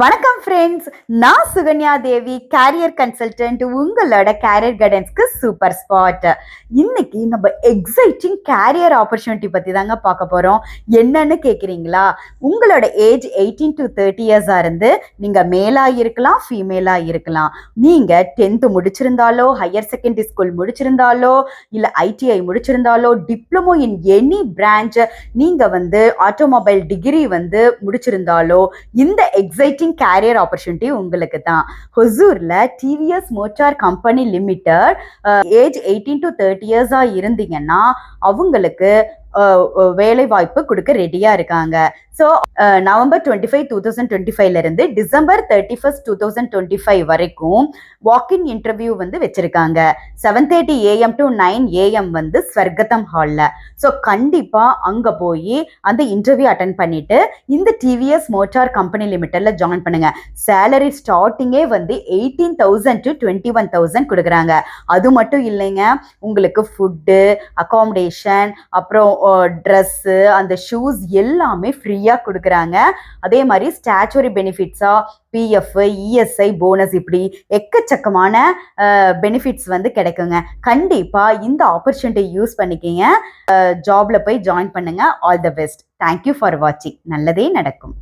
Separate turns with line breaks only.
வணக்கம் ஃப்ரெண்ட்ஸ், நான் சுகன்யா தேவி, carrier consultant. உங்களோட கேரியர் கைடன்ஸ்க்கு சூப்பர் ஸ்பாட். இன்னைக்கு நம்ம எக்ஸைட்டிங் கேரியர் ஆப்பர்ச்சுனிட்டி பற்றி தாங்க பார்க்க போகிறோம். என்னன்னு கேட்குறீங்களா? உங்களோட ஏஜ் 18 to 30 இயர்ஸாக இருந்து நீங்கள் மேலாக இருக்கலாம், ஃபீமேலாக இருக்கலாம். நீங்கள் 10th முடிச்சிருந்தாலோ, ஹையர் செகண்டரி ஸ்கூல் முடிச்சிருந்தாலோ, இல்லை ஐடிஐ முடிச்சிருந்தாலோ, டிப்ளமோ இன் எனி பிரான்ச், நீங்கள் ஆட்டோமொபைல் டிகிரி முடிச்சிருந்தாலோ, இந்த எக்ஸைட்டிங் கேரியர் ஆப்பர்ச்சுனிட்டி உங்களுக்கு தான். ஹொசூர்ல TVS motor company limited age 18 to 30 இயர்ஸா இருந்தீங்கன்னா அவங்களுக்கு வேலை வாய்ப்பு கொடுக்க ரெடியா இருக்காங்க. ஸோ நவம்பர் 25, 2025 இருந்து டிசம்பர் 31, 2025 வரைக்கும் வாக்கின் இன்டர்வியூ வச்சிருக்காங்க. 7:30 AM to 9 AM ஸ்வர்கதம் ஹாலில். ஸோ கண்டிப்பாக அங்கே போய் அந்த இன்டர்வியூ அட்டன் பண்ணிட்டு இந்த டிவிஎஸ் மோட்டார் கம்பெனி லிமிட்டடில் ஜாயின் பண்ணுங்க. சேலரி ஸ்டார்டிங்கே 18,000 to 21,000 கொடுக்குறாங்க. அது மட்டும் இல்லைங்க, உங்களுக்கு ஃபுட்டு, அகாமடேஷன், அப்புறம் ட்ரெஸ்ஸு, அந்த ஷூஸ் எல்லாமே ஃப்ரீயாக கொடுக்குறாங்க. அதே மாதிரி ஸ்டாச்சுவரி பெனிஃபிட்ஸாக பிஎஃப், இஎஸ்ஐ, போனஸ், இப்படி எக்கச்சக்கமான பெனிஃபிட்ஸ் கிடைக்குங்க. கண்டிப்பாக இந்த ஆப்பர்ச்சுனிட்டி யூஸ் பண்ணிக்கிங்க. ஜாப்ல போய் ஜாயின் பண்ணுங்க. All the best. Thank you for வாட்சிங். நல்லதே நடக்கும்.